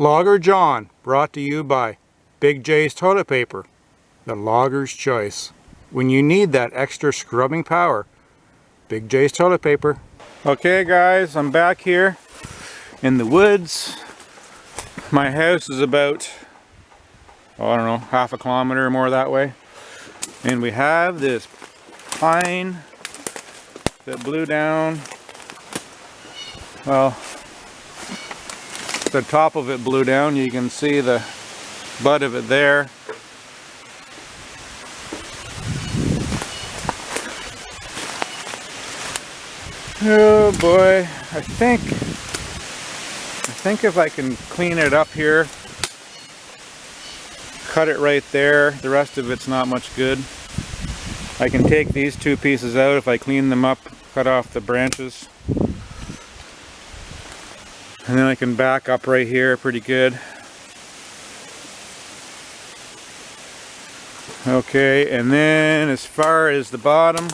Logger John, brought to you by Big J's Toilet Paper, the logger's choice. When you need that extra scrubbing power, Big J's Toilet Paper. Okay guys, I'm back here in the woods. My house is about, I don't know, half a kilometer or more that way. And we have this pine that blew down. Well, the top of it blew down. You can see the butt of it there. Oh boy, I think if I can clean it up here, cut it right there, the rest of it's not much good. I can take these two pieces out if I clean them up, cut off the branches. And then I can back up right here pretty good. Okay, and then as far as the bottom,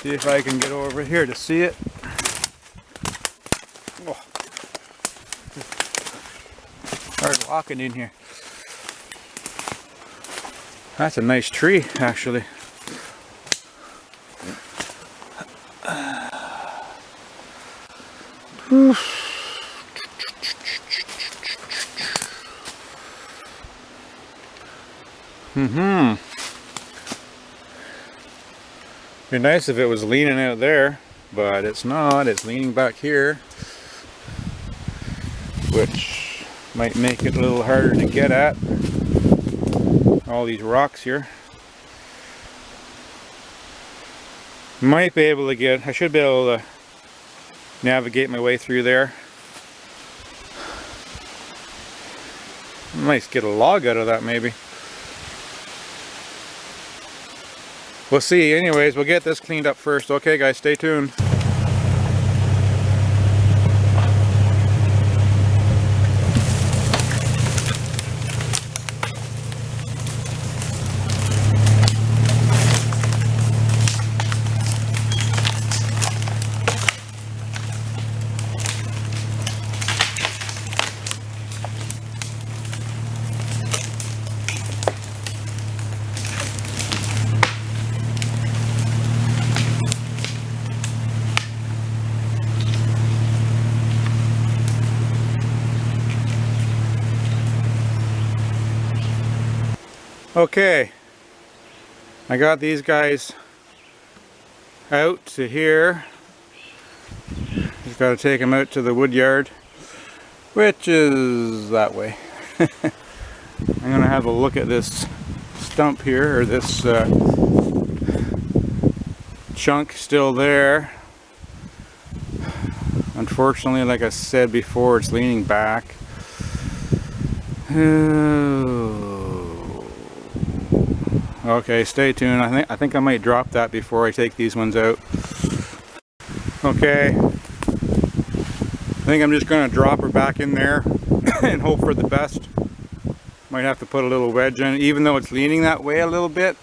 see if I can get over here to see it. Oh. Hard walking in here. That's a nice tree, actually. It'd be nice if it was leaning out there, but it's not. It's leaning back here, which might make it a little harder to get at. All these rocks here. Might be able to get, I should be able to navigate my way through there. Might get a log out of that maybe. We'll see. Anyways, we'll get this cleaned up first. Okay guys, stay tuned. Okay, I got these guys out to here. Just got to take them out to the wood yard, which is that way. I'm going to have a look at this stump here, or this chunk still there. Unfortunately, like I said before, it's leaning back. Okay, stay tuned. I think I might drop that before I take these ones out. Okay. I think I'm just going to drop her back in there and hope for the best. Might have to put a little wedge in it, even though it's leaning that way a little bit.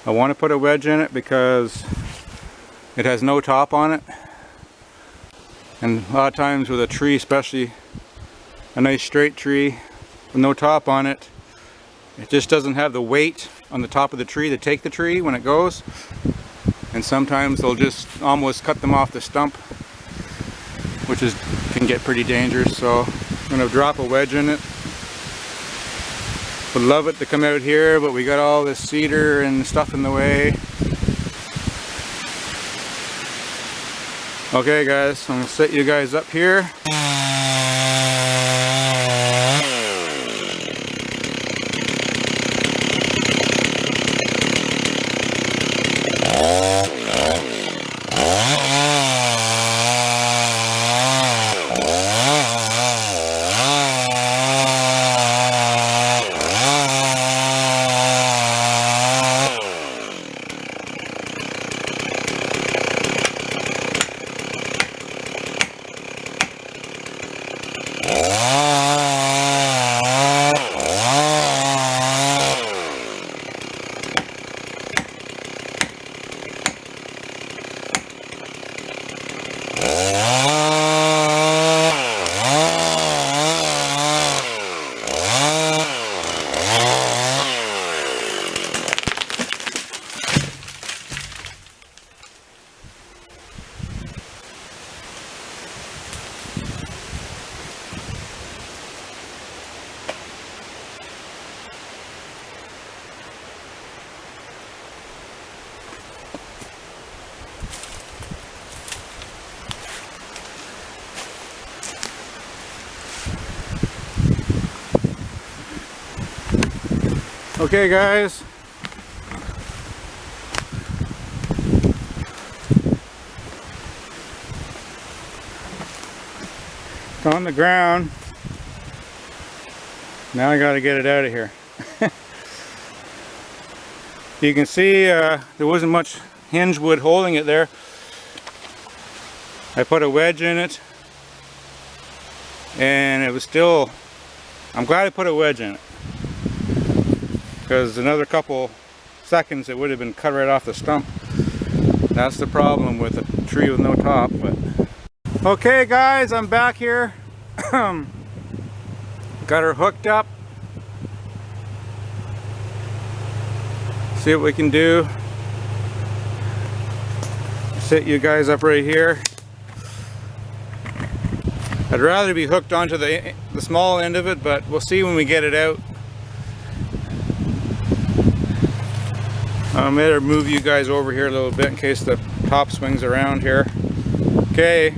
I want to put a wedge in it because it has no top on it. And a lot of times with a tree, especially a nice straight tree with no top on it, it just doesn't have the weight on the top of the tree to take the tree when it goes. And sometimes they'll just almost cut them off the stump, which can get pretty dangerous. So I'm going to drop a wedge in it. Would love it to come out here, but we got all this cedar and stuff in the way. Okay guys, I'm going to set you guys up here. Okay guys, it's on the ground. Now I gotta get it out of here. You can see there wasn't much hinge wood holding it there. I put a wedge in it and it was still, I'm glad I put a wedge in it, because another couple seconds it would have been cut right off the stump. That's the problem with a tree with no top. But okay guys, I'm back here. Got her hooked up. See what we can do. Set you guys up right here. I'd rather be hooked onto the small end of it, but we'll see when we get it out. I'm gonna move you guys over here a little bit in case the top swings around here. Okay.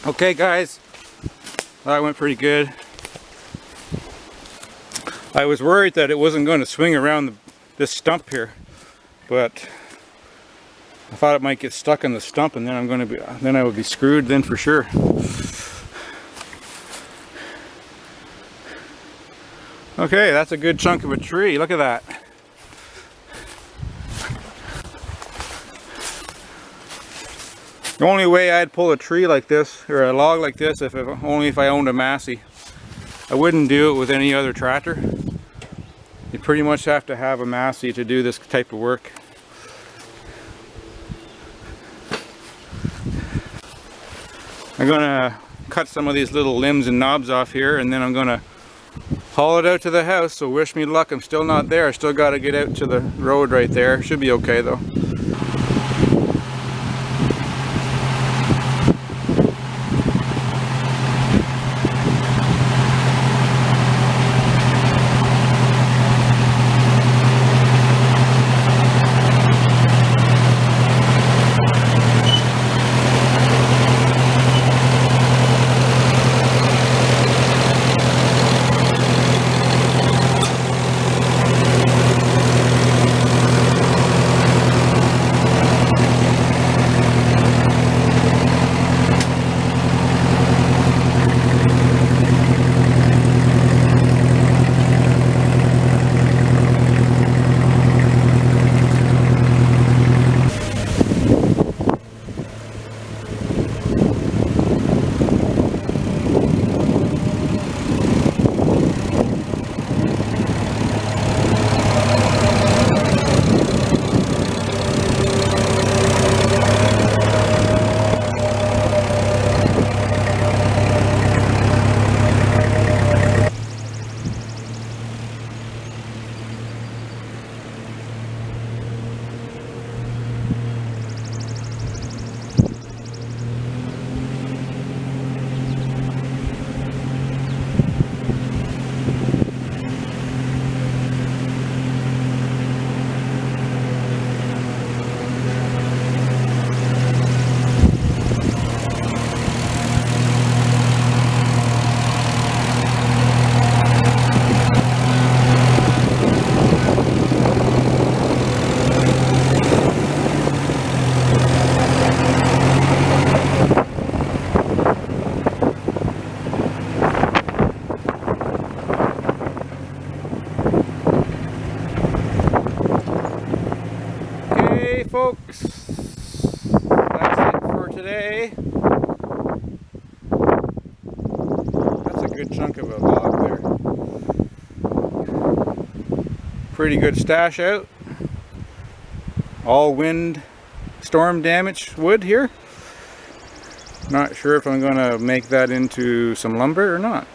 Okay guys, that went pretty good. I was worried that it wasn't going to swing around this stump here, but I thought it might get stuck in the stump, and then I would be screwed then for sure. Okay, that's a good chunk of a tree. Look at that. The only way I'd pull a tree like this, or a log like this, only if I owned a Massey. I wouldn't do it with any other tractor. You pretty much have to have a Massey to do this type of work. I'm gonna cut some of these little limbs and knobs off here, and then I'm gonna haul it out to the house. So wish me luck, I'm still not there. I still gotta get out to the road right there. Should be okay though. folks, that's it for today. That's a good chunk of a log there. Pretty good stash out. All wind storm damaged wood here. Not sure if I'm going to make that into some lumber or not.